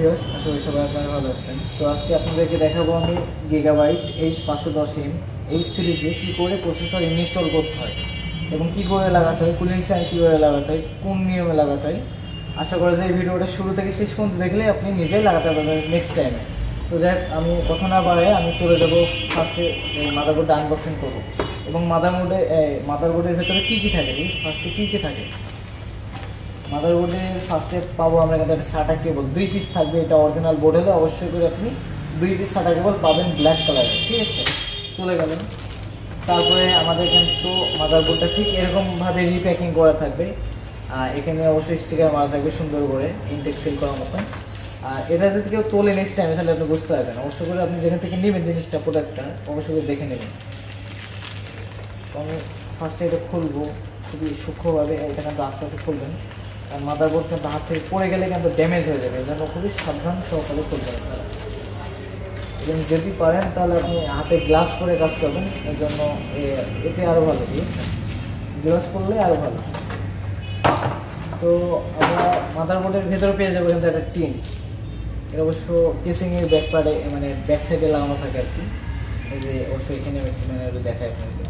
Viewers, আশা করি সবাই আপনারা ভালো আছেন। তো আজকে আপনাদেরকে দেখাবো আমি গিগাবাইট H510M H সিরিজে কী করে প্রসেসর ইনস্টল করতে হয় এবং কী করে লাগাতে হয়, কুলিং ফ্যান কী করে লাগাতে হয়, কোন নিয়মে লাগাতে হয়। আশা করি যে এই ভিডিওটা শুরু থেকে শেষ পর্যন্ত দেখলে আপনি নিজেই লাগাতে পারবেন নেক্সট টাইমে। তো যাই আমি কথা না বাড়াই আমি চলে যাবো ফার্স্টে মাদারবোর্ডটা আনবক্সিং করবো এবং মাদারবোর্ডের ভেতরে কী কী থাকে, ফার্স্টে কী কী থাকে। মাদারবোর্ডের ফার্স্টে পাবো আমরা কিন্তু একটা SATA কেবল 2 পিস থাকবে। এটা অরিজিনাল বোর্ড হলে অবশ্যই করে আপনি 2 পিস SATA কেবল পাবেন ব্ল্যাক কালারের, ঠিক আছে। চলে গেলেন, তারপরে আমাদের কিন্তু মাদারবোর্ডটা ঠিক এরকমভাবে রিপ্যাকিং করা থাকবে। এখানে অবশ্যই স্টিকার মারা থাকবে সুন্দর করে ইনটেক সিল করার মতন। আর এটা যদি কেউ তোলে নেক্সট টাইমে তাহলে আপনি বুঝতে পারবেন। অবশ্যই করে আপনি যেখান থেকে নেবেন জিনিসটা, প্রোডাক্টটা অবশ্যই করে দেখে নেবেন। তো আমি ফার্স্টে এটা খুলবো খুবই সূক্ষ্মভাবে, এটা কিন্তু আস্তে আস্তে খুলবেন। আর মাদারবোর্ড কিন্তু হাত থেকে পড়ে গেলে কিন্তু ড্যামেজ হয়ে যাবে, এই জন্য খুবই সাবধান সহকারে খুলবেন আপনারা। এবং যদি পারেন তাহলে আপনি হাতে গ্লাস পরে কাজ করবেন, এর জন্য এতে আরও ভালো, ঠিক আছে। গ্লাস পরলে আরও ভালো। তো আমরা মাদারবোর্ডের ভেতরে পেয়ে যাবো কিন্তু একটা টিন। এটা অবশ্য কেসিংয়ের ব্যাক পার্টে মানে ব্যাক সাইডে লাগানো থাকে আর কি। এই যে অবশ্যই এখানে মানে দেখায় আপনাকে।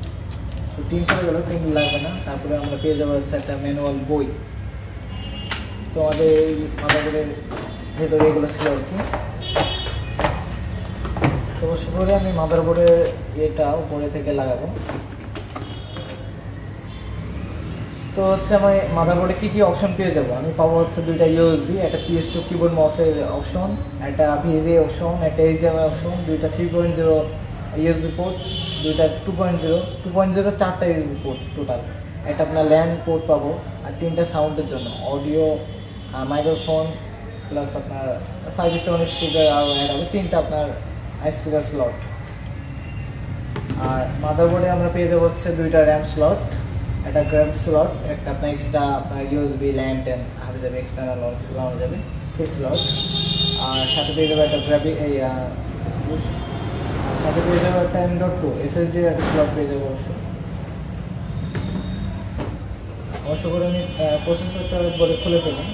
তো টিন চলে গেলো, টিন লাগবে না। তারপরে আমরা পেয়ে যাবো হচ্ছে একটা ম্যানুয়াল বই। তো আমাদের এই মাদারবোর্ডের ভেতরে এগুলো ছিল আর কি। তো অবশ্য করে আমি মাদারবোর্ডের এটা উপরে থেকে লাগাবো। তো হচ্ছে আমি মাদারবোর্ডে কী কী অপশন পেয়ে যাবো, আমি পাবো হচ্ছে 2টা USB, একটা PS2 কিবোর্ড মাউসের অপশন, একটা VGA অপশন, একটা HDMI অপশন, 2টা 3.0 USB পোর্ট, 2টা 2.0 4টা USB পোর্ট টোটাল। একটা আপনার ল্যান্ড পোর্ট পাবো, আর 3টা সাউন্ডের জন্য অডিও, মাইক্রোফোন প্লাস আপনার 5 স্পিকার আরও অ্যাড হবে, 3টা আপনার স্পিকার স্লট। আর মাদারবোর্ডে আমরা পেয়ে যাবো হচ্ছে 2টা র্যাম স্লট, একটা গ্রাফ স্লট, একটা আপনার এক্সট্রা আপনার USB ল্যান্ড হাতে যাবে, এক্সটার্নাল অনেক কিছু লাগানো যাবে সেই স্লট। আর সাথে পেয়ে যাবে একটা গ্রাফিক সাথে পেয়ে যাবো একটা M.2 SSD একটা স্লট পেয়ে যাবো। অবশ্য করে আমি প্রসেসরটা বলে খুলে ফেলি।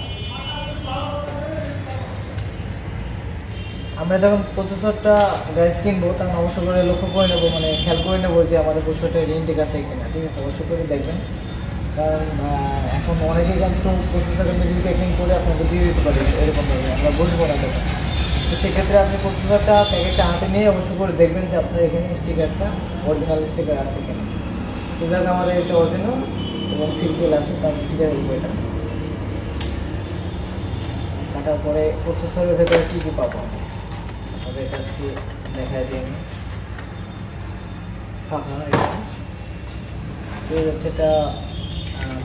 আমরা যখন প্রসেসরটা গ্যাস কিনবো তখন অবশ্য করে লক্ষ্য করে নেবো, মানে খেয়াল করে নেবো যে আমাদের প্রসেসরটা ইনটেক আছে কিনা, ঠিক আছে। অবশ্য করে দেখবেন, কারণ এখন অনেকেই কিন্তু প্রসেসরটা রিপ্যাকিং করে আপনাকে দিয়ে দিতে পারি এরকমভাবে, আমরা বুঝবো না তখন। তো সেক্ষেত্রে আপনি প্রসেসরটা প্যাকেটটা হাতে নিয়ে অবশ্য করে দেখবেন যে আপনার এখানে স্টিকারটা অরিজিনাল স্টিকার আছে কিনা। তো যাক আমাদের এটা অরিজিনাল এবং সিম্পল আছে, তো আমি ক্লিয়ার করবো এটা কাটার পরে। প্রসেসরের ভেতরে কী কী পাবো আমাদের কাছকে দেখায় দিই আমি। ফাঁকা এটা পেয়ে যাচ্ছে, এটা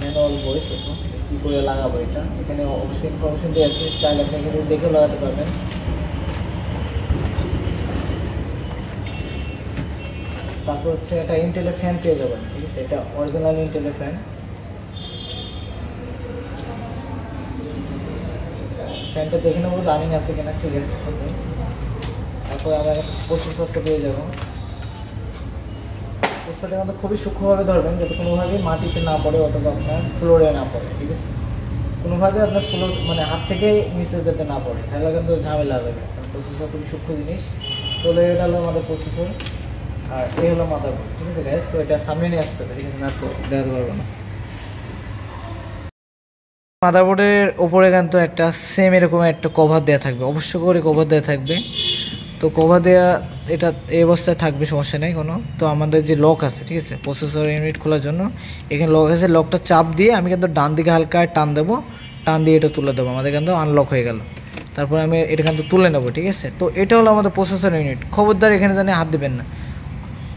ম্যানুয়াল বই, সেটা কী করে লাগাবো এটা। এখানে অবশ্যই ইনফরমেশন দিয়ে আছে, চাইলে আপনি এখানে দেখেও লাগাতে পারবেন। তারপর হচ্ছে একটা ইন্টেলের ফ্যান পেয়ে যাবেন, ঠিক আছে। এটা অরিজিনাল ইন্টেলের ফ্যান। ফ্যানটা দেখে নেবো রানিং আছে কিনা, ঠিক আছে সত্যি। তারপরে আমরা প্রসেসরটা পেয়ে যাবো। প্রসেসরটা কিন্তু খুবই সূক্ষ্মভাবে ধরবেন যাতে কোনোভাবেই মাটিতে না পড়ে অথবা আপনার ফ্লোরে না পড়ে, ঠিক আছে। কোনোভাবে আপনার ফ্লোর মানে হাত থেকে নিচে যাতে না পড়ে, তাহলে কিন্তু ঝামেলা হবে। কারণ প্রসেসর খুবই সূক্ষ্ম জিনিস। তো এটা হলো আমাদের প্রসেসর, আর এই হলো মাদারবোর্ড, ঠিক আছে গ্যাস। তো এটা সামনে নিয়ে আসতে হবে, ঠিক আছে, না তো দেখাতে পারবো না। মাদারবোর্ডের ওপরে কিন্তু একটা সেম এরকম একটা কভার দেওয়া থাকবে, অবশ্য করে কভার দেওয়া থাকবে। তো কভার দেওয়া এটা এই অবস্থায় থাকবে, সমস্যা নেই কোনো। তো আমাদের যে লক আছে, ঠিক আছে, প্রসেসর ইউনিট খোলার জন্য এখানে লক আছে। লকটা চাপ দিয়ে আমি কিন্তু ডান দিকে হালকা টান দেবো, টান দিয়ে এটা তুলে দেবো, আমাদের কিন্তু আনলক হয়ে গেল। তারপরে আমি এটা কিন্তু তুলে নেবো, ঠিক আছে। তো এটা হলো আমাদের প্রসেসর ইউনিট। খবরদার এখানে জানি হাত দিবেন না,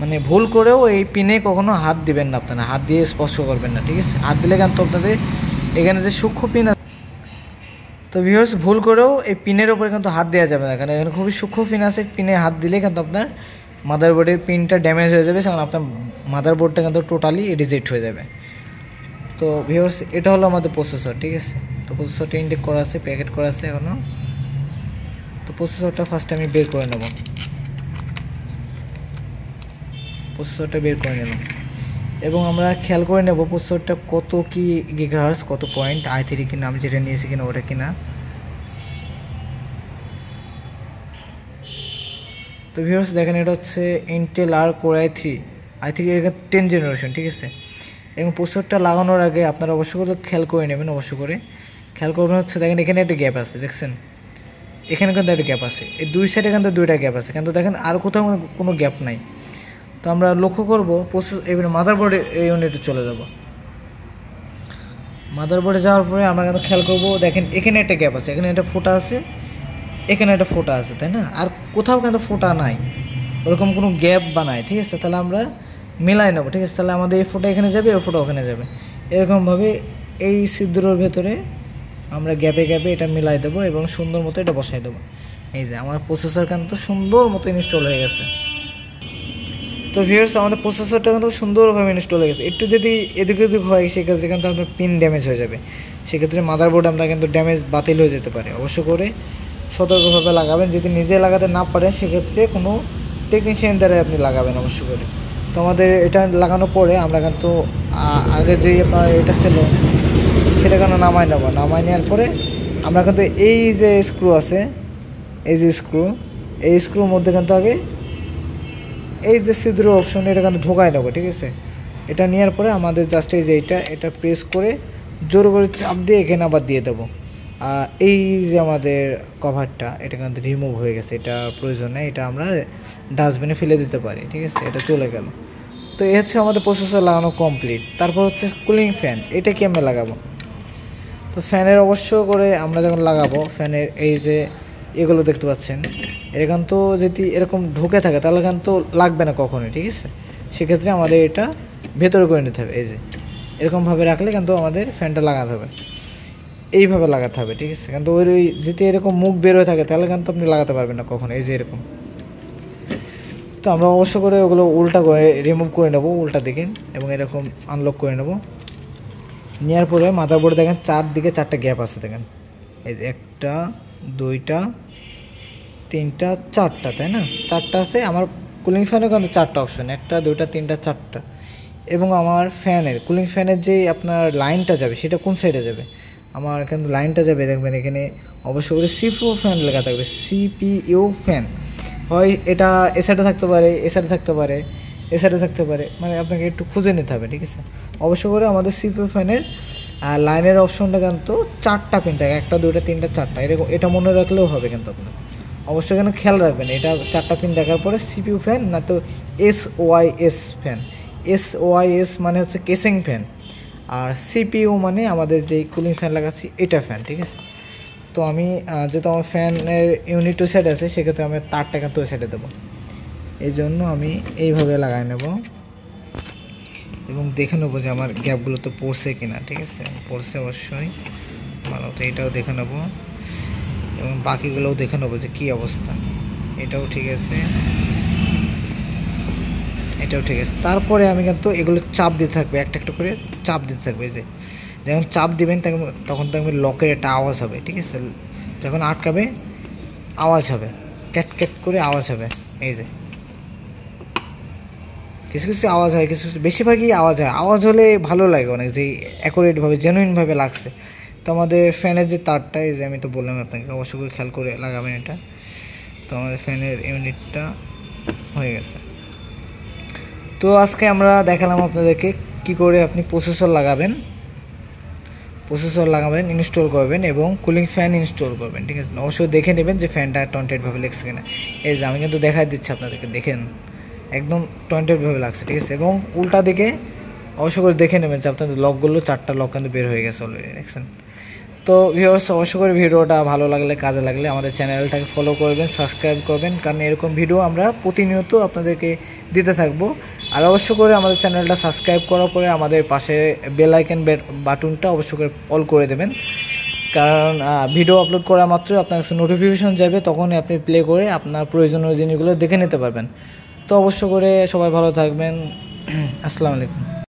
মানে ভুল করেও এই পিনে কখনো হাত দিবেন না, আপনারা হাত দিয়ে স্পর্শ করবেন না, ঠিক আছে। হাত দিলে কিন্তু আপনাদের এখানে যে সূক্ষ্ম পিন আছে, তো ভিউয়ার্স ভুল করেও এই পিনের ওপরে কিন্তু হাত দেওয়া যাবে না, কারণ এখানে খুবই সূক্ষ্ম পিন আছে। পিনে হাত দিলে কিন্তু আপনার মাদারবোর্ডের পিনটা ড্যামেজ হয়ে যাবে, কারণ আপনার মাদারবোর্ডটা কিন্তু টোটালি রিজেক্ট হয়ে যাবে। তো ভিউয়ার্স এটা হলো আমাদের প্রসেসর, ঠিক আছে। তো প্রসেসরটা ইনটেক করা আছে, প্যাকেট করা আছে এখনও। তো প্রসেসরটা ফার্স্টে আমি বের করে নেব, প্রসেসরটা বের করে নেব এবং আমরা খেয়াল করে নেব প্রসেসরটা কত কি গিগাহার্টজ, কত পয়েন্ট i3 কিনা, আমি যেটা নিয়েছি কিনা ওটা কিনা। তো ভিউয়ার্স দেখেন এটা হচ্ছে ইন্টেল আর কোর i3 এর 10 জেনারেশন, ঠিক আছে। এবং প্রসেসরটা লাগানোর আগে আপনারা অবশ্যই করে খেয়াল করে নেবেন, অবশ্য করে খেয়াল করবেন হচ্ছে দেখেন এখানে একটা গ্যাপ আছে, দেখছেন এখানে কিন্তু একটা গ্যাপ আছে, এই দুই সাইডে কিন্তু দুইটা গ্যাপ আছে, কিন্তু দেখেন আর কোথাও কোনো গ্যাপ নাই। তো আমরা লক্ষ্য করবো এবারে মাদারবোর্ডে এই ইউনিটে চলে যাব। মাদারবোর্ডে যাওয়ার পরে আমরা কিন্তু খেয়াল করবো দেখেন এখানে একটা গ্যাপ আছে, এখানে একটা ফোঁটা আছে, এখানে একটা ফোঁটা আছে, তাই না? আর কোথাও কিন্তু ফোঁটা নাই, ওরকম কোনো গ্যাপ বা নাই, ঠিক আছে। তাহলে আমরা মেলাই নেবো, ঠিক আছে। তাহলে আমাদের এই ফোঁটা এখানে যাবে, ওই ফোঁটা ওখানে যাবে, এরকমভাবে এই ছিদ্রর ভেতরে আমরা গ্যাপে গ্যাপে এটা মিলাই দেবো এবং সুন্দর মতো এটা বসাই দেবো। এই যে আমার প্রসেসর কিন্তু সুন্দর মতো ইনস্টল হয়ে গেছে। তো ভিউয়ার্স আমাদের প্রসেসরটা কিন্তু সুন্দরভাবে ইনস্টল হয়ে গেছে। একটু যদি এদিক ওদিক হয় সেক্ষেত্রে কিন্তু আপনার পিন ড্যামেজ হয়ে যাবে, সেক্ষেত্রে মাদারবোর্ড আমরা কিন্তু ড্যামেজ বাতিল হয়ে যেতে পারে। অবশ্য করে সতর্কভাবে লাগাবেন, যদি নিজে লাগাতে না পারেন সেক্ষেত্রে কোনো টেকনিশিয়ান দ্বারা আপনি লাগাবেন অবশ্য করে। তো আমাদের এটা লাগানোর পরে আমরা কিন্তু আগে যেই আপনার এটা ছিল সেটা কেন নামাই নেব, নামাই নেওয়ার পরে আমরা কিন্তু এই যে স্ক্রু আছে, এই যে এই স্ক্রুর মধ্যে কিন্তু আগে এই যে ছিদ্র অপশন এটা কিন্তু ঢোকাই নেবো, ঠিক আছে। এটা নেওয়ার পরে আমাদের জাস্ট এই যে এটা প্রেস করে জোর করে চাপ দিয়ে এখানে আবার দিয়ে দেবো। এই যে আমাদের কভারটা এটা কিন্তু রিমুভ হয়ে গেছে, এটা প্রয়োজন নেই, এটা আমরা ডাস্টবিনে ফেলে দিতে পারি, ঠিক আছে। এটা চলে গেল। তো এই হচ্ছে আমাদের প্রসেসর লাগানো কমপ্লিট। তারপর হচ্ছে কুলিং ফ্যান, এটা কি আমরা লাগাবো। তো ফ্যানের অবশ্য করে আমরা যখন লাগাবো ফ্যানের এই যে এগুলো দেখতে পাচ্ছেন, এরকম তো যদি এরকম ঢুকে থাকে তাহলে কিন্তু লাগবে না কখনোই, ঠিক আছে। সেক্ষেত্রে আমাদের এটা ভেতরে করে নিতে হবে, এই যে এরকমভাবে রাখলে কিন্তু আমাদের ফ্যানটা লাগাতে হবে, এইভাবে লাগাতে হবে, ঠিক আছে। কিন্তু ওই যদি এরকম মুখ বের হয়ে থাকে তাহলে কিন্তু আপনি লাগাতে পারবেন না কখনো, এই যে এরকম। তো আমরা অবশ্য করে ওগুলো উল্টা করে রিমুভ করে নেবো উল্টা দিকে এবং এরকম আনলক করে নেবো। নেওয়ার পরে মাদারবোর্ডে দেখেন চারদিকে 4টা গ্যাপ আছে, দেখেন এই যে 1টা 2টা 3টা 4টা, তাই না? 4টা আছে। আমার কুলিং ফ্যানের কিন্তু 4টা অপশন, 1টা 2টা 3টা 4টা। এবং আমার ফ্যানের কুলিং ফ্যানের যে আপনার লাইনটা যাবে সেটা কোন সাইডে যাবে, আমার কিন্তু লাইনটা যাবে দেখবেন এখানে অবশ্য করে সিপিইউ ফ্যান লেখা থাকবে, সিপিইউ ফ্যান। হয় এটা এ সাইডে থাকতে পারে, এ সাইডে থাকতে পারে, এ সাইডে থাকতে পারে, মানে আপনাকে একটু খুঁজে নিতে হবে, ঠিক আছে। অবশ্য করে আমাদের সিপিইউ ফ্যানের লাইনের অপশনটা কিন্তু 4টা পিন থাকে, 1টা 2টা 3টা 4টা, এরকম এটা মনে রাখলেও হবে কিন্তু আপনার। অবশ্যই এখানে খেয়াল রাখবেন এটা 4টা পিন দেখার পরে সিপিইউ ফ্যান, না তো SOIS ফ্যান। SOIS মানে হচ্ছে কেসিং ফ্যান, আর সিপিইউ মানে আমাদের যেই কুলিং ফ্যান লাগাচ্ছি এটা ফ্যান, ঠিক আছে। তো আমি যেহেতু আমার ফ্যানের ইউনিট ওই সাইডে আছে সেক্ষেত্রে আমি তারটা কিন্তু ওই সাইডে দেবো, এই জন্য আমি এইভাবে লাগাই নেব এবং দেখে নেবো যে আমার গ্যাপগুলো তো পড়ছে কিনা, ঠিক আছে। পড়ছে অবশ্যই ভালো, তো এটাও দেখে নেবো এবং বাকিগুলোও দেখে নেবো যে কী অবস্থা। এটাও ঠিক আছে, এটাও ঠিক আছে। তারপরে আমি কিন্তু এগুলো চাপ দিতে থাকবে, একটা একটা করে চাপ দিতে থাকবে, যে যখন চাপ দিবেন তখন দেখবেন লকের একটা আওয়াজ হবে, ঠিক আছে। যখন আটকাবে আওয়াজ হবে, ক্যাট ক্যাট করে আওয়াজ হবে, এই যে কিছু কিছু আওয়াজ হয়, কিছু বেশিরভাগই আওয়াজ হয়। আওয়াজ হলে ভালো লাগে অনেক, যে অ্যাকুরেটভাবে জেনুইনভাবে লাগছে। তো আমাদের ফ্যানের যে তারটা, এই যে আমি তো বললাম আপনাকে অবশ্য করে খেয়াল করে লাগাবেন এটা। তো আমাদের ফ্যানের ইউনিটটা হয়ে গেছে। তো আজকে আমরা দেখালাম আপনাদেরকে কি করে আপনি প্রসেসর লাগাবেন, ইনস্টল করবেন এবং কুলিং ফ্যান ইনস্টল করবেন, ঠিক আছে। অবশ্যই দেখে নেবেন যে ফ্যানটা টয়েন্টেডভাবে লেগছে কিনা। এই যে আমি কিন্তু দেখাই দিচ্ছি আপনাদেরকে, দেখেন একদম টয়েন্টেডভাবে লাগছে, ঠিক আছে। এবং উল্টা দিকে অবশ্যই করে দেখে নেবেন যে আপনাদের লকগুলো 4টা লক কিন্তু বের হয়ে গেছে অলরেডি, দেখছেন। তো ভিউয়ার্স অবশ্যই করে ভিডিওটা ভালো লাগলে, কাজে লাগলে আমাদের চ্যানেলটাকে ফলো করবেন, সাবস্ক্রাইব করবেন, কারণ এরকম ভিডিও আমরা প্রতিনিয়ত আপনাদেরকে দিতে থাকবো। আর অবশ্য করে আমাদের চ্যানেলটা সাবস্ক্রাইব করার পরে আমাদের পাশে বেল আইকন বাটনটা অবশ্য করে অল করে দেবেন, কারণ ভিডিও আপলোড করা মাত্রই আপনার কাছে নোটিফিকেশন যাবে, তখনই আপনি প্লে করে আপনার প্রয়োজনীয় জিনিসগুলো দেখে নিতে পারবেন। তো অবশ্য করে সবাই ভালো থাকবেন। আসসালামু আলাইকুম।